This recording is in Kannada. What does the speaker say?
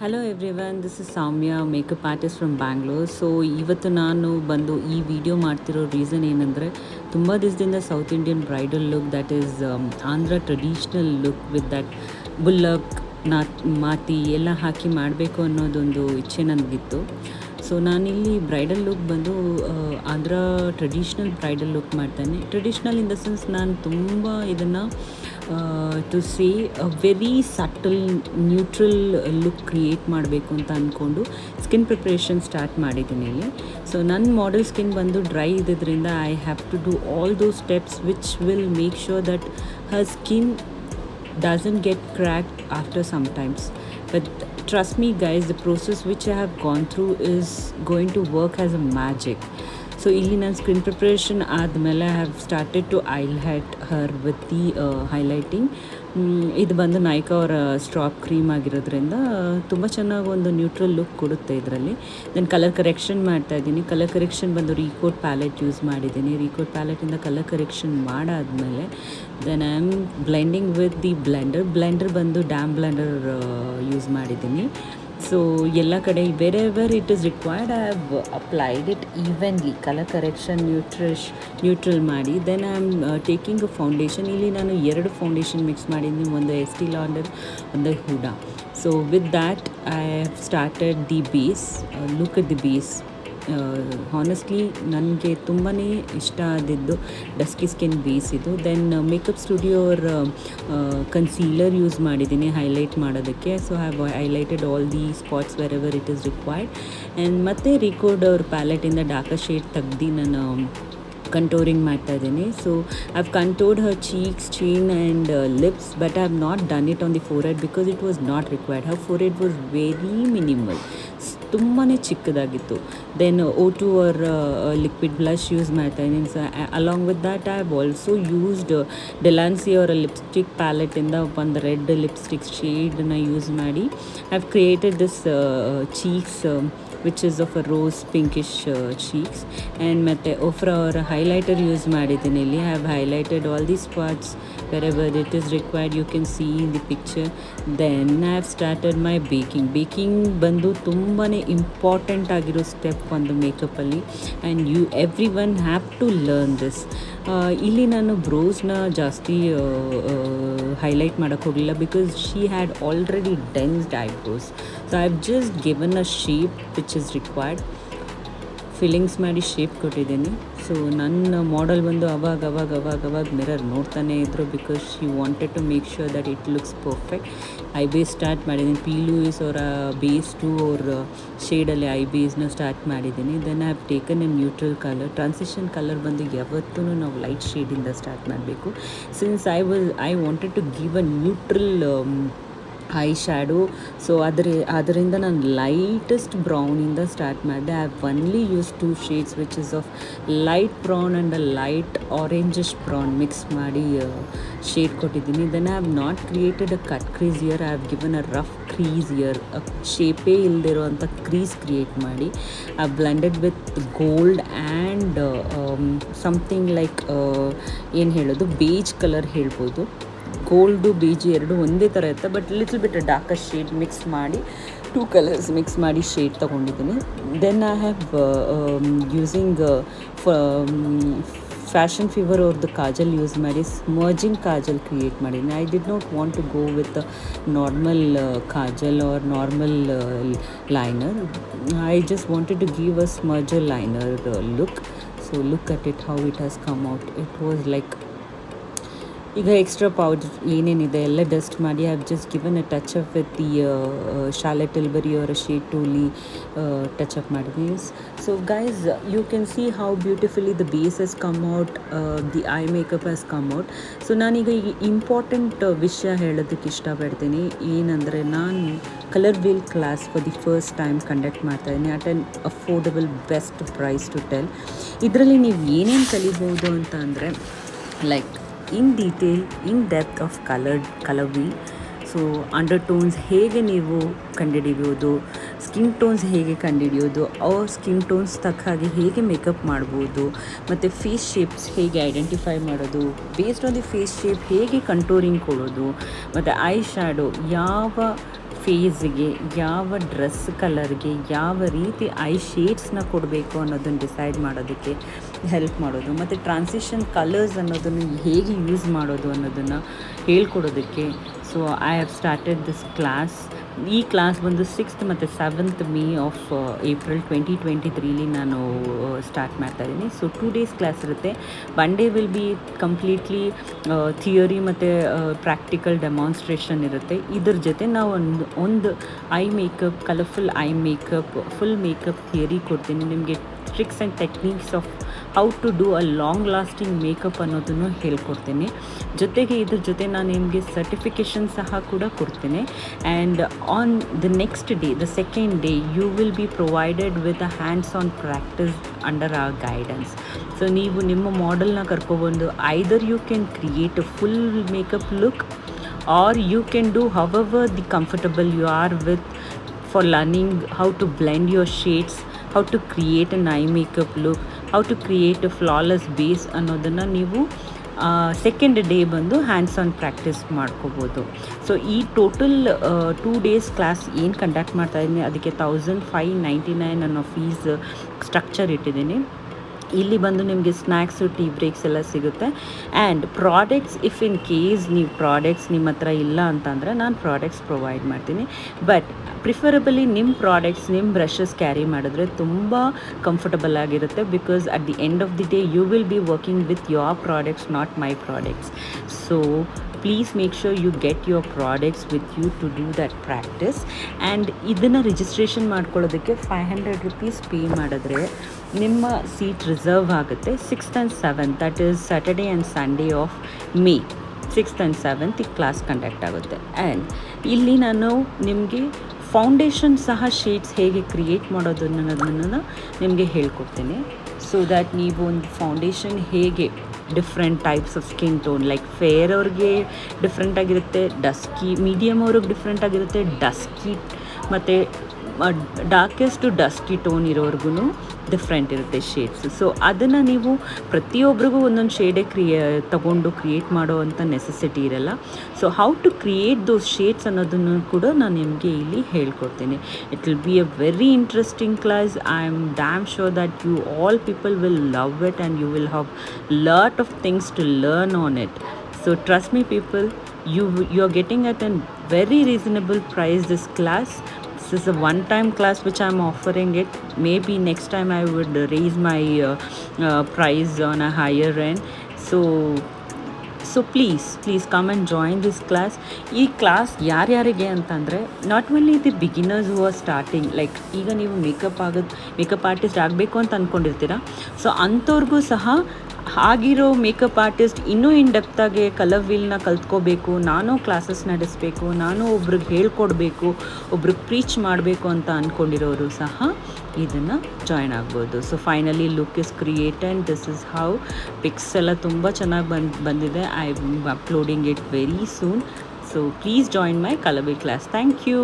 Hello everyone, this is Soumya, makeup artist from Bangalore. So ಇವತ್ತು ನಾನು ಬಂದು ಈ ವಿಡಿಯೋ ಮಾಡ್ತಿರೋ ರೀಸನ್ ಏನಂದರೆ, ತುಂಬ ದಿವಸದಿಂದ south Indian bridal look, that is Andhra traditional look with that bulaq ಮಾತಿ ಎಲ್ಲ ಹಾಕಿ ಮಾಡಬೇಕು ಅನ್ನೋದೊಂದು ಇಚ್ಛೆ ನನಗಿತ್ತು. ಸೊ ನಾನಿಲ್ಲಿ ಬ್ರೈಡಲ್ ಲುಕ್ ಬಂದು ಆಂಧ್ರ ಟ್ರೆಡಿಷ್ನಲ್ ಬ್ರೈಡಲ್ ಲುಕ್ ಮಾಡ್ತೇನೆ. ಟ್ರೆಡಿಷ್ನಲ್ ಇನ್ ದ ಸೆನ್ಸ್ ನಾನು ತುಂಬ ಇದನ್ನು to say very subtle neutral look create ಮಾಡಬೇಕು ಅಂತ ಅಂದ್ಕೊಂಡು ಸ್ಕಿನ್ ಪ್ರಿಪ್ರೇಷನ್ ಸ್ಟಾರ್ಟ್ ಮಾಡಿದ್ದೀನಿ ಇಲ್ಲಿ. ಸೊ ನನ್ನ ಮಾಡೆಲ್ ಸ್ಕಿನ್ ಬಂದು ಡ್ರೈ ಇದ್ದಿದ್ದರಿಂದ I have to do all those steps which will make sure that her skin doesn't get cracked after sometimes. But trust me guys, the process which I have gone through is going to work as a magic. So ಇಲ್ಲಿ ನಾನು ಸ್ಕಿನ್ ಪ್ರಿಪ್ರೇಷನ್ ಆದಮೇಲೆ I have started to highlight her with the highlighting. ಇದು ಬಂದು ನೈಕಾ ಅವರ ಸ್ಟ್ರಾಪ್ ಕ್ರೀಮ್ ಆಗಿರೋದ್ರಿಂದ ತುಂಬ ಚೆನ್ನಾಗಿ ಒಂದು ನ್ಯೂಟ್ರಲ್ ಲುಕ್ ಕೊಡುತ್ತೆ ಇದರಲ್ಲಿ. ದೆನ್ ಕಲರ್ ಕರೆಕ್ಷನ್ ಮಾಡ್ತಾಯಿದ್ದೀನಿ. ಕಲರ್ ಕರೆಕ್ಷನ್ ಬಂದು ರೀಕೋಡ್ ಪ್ಯಾಲೆಟ್ ಯೂಸ್ ಮಾಡಿದ್ದೀನಿ. ರೀಕೋಡ್ ಪ್ಯಾಲೆಟಿಂದ ಕಲರ್ ಕರೆಕ್ಷನ್ ಮಾಡಾದಮೇಲೆ then I am blending with the blender ಬಂದು ಡ್ಯಾಮ್ ಬ್ಲೆಂಡರ್ ಯೂಸ್ ಮಾಡಿದ್ದೀನಿ. ಸೊ ಎಲ್ಲ ಕಡೆ wherever it is required I have applied it evenly, colour correction neutral ಮಾಡಿ. Then I am taking a foundation. ಇಲ್ಲಿ ನಾನು 2 ಫೌಂಡೇಶನ್ ಮಿಕ್ಸ್ ಮಾಡಿದ್ದೀನಿ, ಒಂದು esteelauder, ಒಂದು Huda. So with that I have started the base. Look at the base. Honestly ನನಗೆ ತುಂಬಾ ಇಷ್ಟ ಆದಿದ್ದು ಡಸ್ಕಿ ಸ್ಕಿನ್ ಬೇಸ್ ಇದು. ದೆನ್ ಮೇಕಪ್ ಸ್ಟುಡಿಯೋ ಅವ್ರ ಕನ್ಸೀಲರ್ ಯೂಸ್ ಮಾಡಿದ್ದೀನಿ ಹೈಲೈಟ್ ಮಾಡೋದಕ್ಕೆ. So I have highlighted all the spots wherever it is required. And ಮತ್ತು ರಿಕೋಡ್ ಅವ್ರ ಪ್ಯಾಲೆಟಿಂದ ಡಾರ್ಕರ್ ಶೇಡ್ ತೆಗ್ದು ನಾನು ಕಂಟೋರಿಂಗ್ ಮಾಡ್ತಾ ಇದ್ದೀನಿ. So I have contoured her cheeks, chin and lips, but I have not done it on the forehead because it was not required. Her forehead was very minimal, ತುಂಬಾ ಚಿಕ್ಕದಾಗಿತ್ತು. ದೆನ್ O2 ಅವರ್ ಲಿಕ್ವಿಡ್ ಬ್ಲಷ್ ಯೂಸ್ ಮಾಡ್ತಾ ಇದ್ದೀನಿ. So along with that I have also used Delancy ಅವರ ಲಿಪ್ಸ್ಟಿಕ್ ಪ್ಯಾಲೆಟಿಂದ ಒಂದು ರೆಡ್ ಲಿಪ್ಸ್ಟಿಕ್ ಶೇಡನ್ನ ಯೂಸ್ ಮಾಡಿ I have created this cheeks which is of a rose pinkish cheeks. And ಮತ್ತೆ ofra ಅವರ ಹೈಲೈಟರ್ ಯೂಸ್ ಮಾಡಿದ್ದೀನಿ ಇಲ್ಲಿ. I have highlighted all the spots wherever it is required, you can see in the picture. Then I have started my baking ಬಂದು ತುಂಬಾ ಇಂಪಾರ್ಟೆಂಟ್ ಆಗಿರೋ ಸ್ಟೆಪ್ ಒಂದು ಮೇಕಪ್ಪಲ್ಲಿ, and every one have to learn this. ಇಲ್ಲಿ ನಾನು ಬ್ರೋಸ್ನ ಜಾಸ್ತಿ ಹೈಲೈಟ್ ಮಾಡೋಕ್ಕೆ ಹೋಗಲಿಲ್ಲ because she had already densed eyebrows. So I have just given a shape which is required. Fillings ಮಾಡಿ ಶೇಪ್ ಕೊಟ್ಟಿದ್ದೀನಿ. ಸೊ ನನ್ನ ಮಾಡೆಲ್ ಬಂದು ಅವಾಗ ಮಿರರ್ ನೋಡ್ತಾನೆ ಇದ್ದರು because she wanted to make sure that it looks perfect. I base start ಮಾಡಿದ್ದೀನಿ. ಪಿ ಲೂಯಿಸ್ ಅವರ ಬೇಸ್ 2 ಅವ್ರ ಶೇಡಲ್ಲಿ ಐ ಬೇಸ್ನ ಸ್ಟಾರ್ಟ್ ಮಾಡಿದ್ದೀನಿ. Then I have taken a neutral colour. Transition colour ಬಂದು ಯಾವತ್ತೂ ನಾವು ಲೈಟ್ ಶೇಡಿಂದ ಸ್ಟಾರ್ಟ್ ಮಾಡಬೇಕು. Since I wanted to give a neutral eye shadow. So ಅದರಿಂದ ನಾನು ಲೈಟೆಸ್ಟ್ ಬ್ರೌನಿಂದ ಸ್ಟಾರ್ಟ್ ಮಾಡಿದೆ. I have only use 2 shades which is of light brown and a light orangish brown mix ಮಾಡಿ ಶೇಡ್ ಕೊಟ್ಟಿದ್ದೀನಿ. Then I have not created a cut crease year. I have given a rough crease here, ಶೇಪೇ ಇಲ್ಲದಿರೋ ಅಂಥ ಕ್ರೀಸ್ ಕ್ರಿಯೇಟ್ ಮಾಡಿ I blended with gold and something like ಏನು ಹೇಳೋದು, ಬೇಜ್ ಕಲರ್ ಹೇಳ್ಬೋದು. ಗೋಲ್ಡು ಬೇಜು ಎರಡು ಒಂದೇ ಥರ ಇರುತ್ತೆ, but little bit darker shade mix ಮಾಡಿ 2 ಕಲರ್ಸ್ ಮಿಕ್ಸ್ ಮಾಡಿ ಶೇಡ್ ತೊಗೊಂಡಿದ್ದೀನಿ. Then I have using Fashion Fever ಅವ್ರದ್ದು ಕಾಜಲ್ ಯೂಸ್ ಮಾಡಿ ಸ್ಮರ್ಜಿಂಗ್ ಕಾಜಲ್ ಕ್ರಿಯೇಟ್ ಮಾಡಿದ್ದೀನಿ. I did not want to go with normal kajal or normal liner. I just wanted to give a smudger liner look. So look at it, how it has come out. It was like, ಈಗ ಎಕ್ಸ್ಟ್ರಾ ಪೌಡರ್ ಏನೇನಿದೆ ಎಲ್ಲ ಡಸ್ಟ್ ಮಾಡಿ I have just given a touch up with the Charlotte Tilbury ಅವರ ಶೇಡ್ ಟೂಲಿ ಟಚ್ ಅಪ್ ಮಾಡಿದ್ವಿ. So guys, you can see how beautifully the base has come out, the I makeup has come out. So ನಾನೀಗ ಈ ಇಂಪಾರ್ಟೆಂಟ್ ವಿಷಯ ಹೇಳೋದಕ್ಕೆ ಇಷ್ಟಪಡ್ತೀನಿ. ಏನಂದರೆ, ನಾನು colour wheel class for the first time conduct ಮಾಡ್ತಾಯಿದ್ದೀನಿ at an affordable best price to tell. ಇದರಲ್ಲಿ ನೀವು ಏನೇನು ಕಲಿಬೋದು ಅಂತ ಅಂದರೆ, like in detail, in depth of colour wheel. So undertones ಹೇಗೆ ನೀವು ಕಂಡುಹಿಡಿಬೋದು, ಸ್ಕಿನ್ ಟೋನ್ಸ್ ಹೇಗೆ ಕಂಡುಹಿಡಿಯೋದು, ಅವ್ರ ಸ್ಕಿನ್ ಟೋನ್ಸ್ ತಕ್ಕ ಹಾಗೆ ಹೇಗೆ ಮೇಕಪ್ ಮಾಡ್ಬೋದು, ಮತ್ತು ಫೇಸ್ ಶೇಪ್ಸ್ ಹೇಗೆ ಐಡೆಂಟಿಫೈ ಮಾಡೋದು, based on the face shape ಹೇಗೆ ಕಂಟೋರಿಂಗ್ ಕೊಡೋದು, ಮತ್ತು ಐ ಶ್ಯಾಡೋ ಯಾವ ಫೇಸಿಗೆ, ಯಾವ ಡ್ರೆಸ್ ಕಲರ್ಗೆ, ಯಾವ ರೀತಿ ಐ ಶೇಡ್ಸ್ನ ಕೊಡಬೇಕು ಅನ್ನೋದನ್ನು ಡಿಸೈಡ್ ಮಾಡೋದಕ್ಕೆ ಹೆಲ್ಪ್ ಮಾಡೋದು, ಮತ್ತು ಟ್ರಾನ್ಸಿಷನ್ ಕಲರ್ಸ್ ಅನ್ನೋದನ್ನು ಹೇಗೆ ಯೂಸ್ ಮಾಡೋದು ಅನ್ನೋದನ್ನು ಹೇಳ್ಕೊಡೋದಕ್ಕೆ. So I have started this class. ಈ ಕ್ಲಾಸ್ ಬಂದು 6th ಮತ್ತು 7th ಮೇ ಆಫ್ ಏಪ್ರಿಲ್ 2023 ನಾನು ಸ್ಟಾರ್ಟ್ ಮಾಡ್ತಾಯಿದ್ದೀನಿ. ಸೊ 2 days ಕ್ಲಾಸ್ ಇರುತ್ತೆ. 1 day will be completely theory ಮತ್ತು ಪ್ರಾಕ್ಟಿಕಲ್ ಡೆಮಾನ್ಸ್ಟ್ರೇಷನ್ ಇರುತ್ತೆ. ಇದ್ರ ಜೊತೆ ನಾವು ಒಂದು eye makeup, colourful eye makeup, full makeup theory ಕೊಡ್ತೀನಿ ನಿಮಗೆ. Tricks and techniques of how to do a long lasting makeup ಅನ್ನೋದನ್ನು ಹೇಳ್ಕೊಡ್ತೀನಿ. ಜೊತೆಗೆ ಇದ್ರ ಜೊತೆ ನಾನು ನಿಮಗೆ ಸರ್ಟಿಫಿಕೇಷನ್ ಸಹ ಕೂಡ ಕೊಡ್ತೀನಿ. And on the next day, the second day, you will be provided with a hands on practice under our guidance. So ನೀವು ನಿಮ್ಮ ಮಾಡೆಲ್ನ ಕರ್ಕೊಬಂದು either you can create a full makeup look, or you can do however the comfortable you are with for learning how to blend your shades, how to create an eye makeup look, how to create a flawless base ಅನ್ನೋದನ್ನು ನೀವು ಸೆಕೆಂಡ್ ಡೇ ಬಂದು ಹ್ಯಾಂಡ್ಸ್ ಆನ್ ಪ್ರಾಕ್ಟೀಸ್ ಮಾಡ್ಕೋಬೋದು. ಸೊ ಈ ಟೋಟಲ್ 2 days ಕ್ಲಾಸ್ ಏನು ಕಂಡಕ್ಟ್ ಮಾಡ್ತಾಯಿದ್ದೀನಿ ಅದಕ್ಕೆ 1599 ಅನ್ನೋ ಫೀಸ್ ಸ್ಟ್ರಕ್ಚರ್ ಇಟ್ಟಿದ್ದೀನಿ. ಇಲ್ಲಿ ಬಂದು ನಿಮಗೆ ಸ್ನ್ಯಾಕ್ಸು, ಟೀ ಬ್ರೇಕ್ಸ್ ಎಲ್ಲ ಸಿಗುತ್ತೆ. And products, if in case ನೀವು ಪ್ರಾಡಕ್ಟ್ಸ್ ನಿಮ್ಮ ಹತ್ರ ಇಲ್ಲ ಅಂತಂದರೆ ನಾನು ಪ್ರಾಡಕ್ಟ್ಸ್ ಪ್ರೊವೈಡ್ ಮಾಡ್ತೀನಿ. ಬಟ್ ಪ್ರಿಫರಬಲಿ ನಿಮ್ಮ ಪ್ರಾಡಕ್ಟ್ಸ್, ನಿಮ್ಮ ಬ್ರಷಸ್ ಕ್ಯಾರಿ ಮಾಡಿದ್ರೆ ತುಂಬ ಕಂಫರ್ಟಬಲ್ ಆಗಿರುತ್ತೆ. Because at the end of the day you will be working with your products, not my products. So please make sure you get your products with you to do that practice. And ಇದನ್ನು ರಿಜಿಸ್ಟ್ರೇಷನ್ ಮಾಡ್ಕೊಳ್ಳೋದಕ್ಕೆ 500 rupees ಪೇ ಮಾಡಿದ್ರೆ ನಿಮ್ಮ ಸೀಟ್ ರಿಸರ್ವ್ ಆಗುತ್ತೆ. 6th and 7th, that is Saturday and Sunday of May, 6th and 7th ಈ ಕ್ಲಾಸ್ ಕಂಡಕ್ಟ್ ಆಗುತ್ತೆ. ಆ್ಯಂಡ್ ಇಲ್ಲಿ ನಾನು ನಿಮಗೆ ಫೌಂಡೇಶನ್ ಸಹ ಶೇಡ್ಸ್ ಹೇಗೆ ಕ್ರಿಯೇಟ್ ಮಾಡೋದು ಅನ್ನೋದನ್ನು ನಿಮಗೆ ಹೇಳ್ಕೊಡ್ತೀನಿ. ಸೊ ದ್ಯಾಟ್ ನೀವು ಒಂದು ಫೌಂಡೇಶನ್ ಹೇಗೆ different types of skin tone, like fair ಅವ್ರಿಗೆ ಡಿಫ್ರೆಂಟ್ ಆಗಿರುತ್ತೆ, ಡಸ್ಕಿ ಮೀಡಿಯಮ್ ಅವ್ರಿಗೆ ಡಿಫ್ರೆಂಟ್ ಆಗಿರುತ್ತೆ, ಡಸ್ಕಿ ಮತ್ತು ಡಾರ್ಕೆಸ್ಟ್ ಟು ಡಸ್ಕಿ ಟೋನ್ ಇರೋರ್ಗು ಡಿಫ್ರೆಂಟ್ ಇರುತ್ತೆ ಶೇಡ್ಸ್. ಸೊ ಅದನ್ನು ನೀವು ಪ್ರತಿಯೊಬ್ಬರಿಗೂ ಒಂದೊಂದು ಶೇಡೇ ತಗೊಂಡು ಕ್ರಿಯೇಟ್ ಮಾಡೋ ಅಂಥ ನೆಸೆಸಿಟಿ ಇರಲ್ಲ. So how to create those shades ಅನ್ನೋದನ್ನು ಕೂಡ ನಾನು ನಿಮಗೆ ಇಲ್ಲಿ ಹೇಳ್ಕೊಡ್ತೀನಿ. It will be a very interesting class. I am damn sure that you all people will love it and you will have lot of things to learn on it. So trust me people, you are getting at a very reasonable price this class. This is a one-time class which I am offering it. Maybe next time I would raise my price on a higher end. So please come and join this class. ಈ ಕ್ಲಾಸ್ ಯಾರ್ಯಾರಿಗೆ ಅಂತಂದರೆ not only the beginners who are starting, like ಈಗ ನೀವು ಮೇಕಪ್ ಆರ್ಟಿಸ್ಟ್ ಆಗಬೇಕು ಅಂತ ಅಂದ್ಕೊಂಡಿರ್ತೀರ. ಸೊ ಅಂಥವ್ರಿಗೂ ಸಹ ಆಗಿರೋ ಮೇಕಪ್ ಆರ್ಟಿಸ್ಟ್ ಇನ್ನೂ ಇನ್ ಡೆಪ್ತಾಗಿ ಕಲರ್ ವೀಲ್ನ ಕಲ್ತ್ಕೋಬೇಕು, ನಾನು ಕ್ಲಾಸಸ್ ನಡೆಸಬೇಕು, ನಾನು ಒಬ್ರಿಗೆ ಹೇಳ್ಕೊಡ್ಬೇಕು, ಒಬ್ರಿಗೆ ಪ್ರೀಚ್ ಮಾಡಬೇಕು ಅಂತ ಅಂದ್ಕೊಂಡಿರೋರು ಸಹ ಇದನ್ನು ಜಾಯ್ನ್ ಆಗ್ಬೋದು. So finally look is created. This is how pics ಎಲ್ಲ ತುಂಬ ಚೆನ್ನಾಗಿ ಬಂದಿದೆ. I am uploading it very soon. So please join my colour wheel class. Thank you.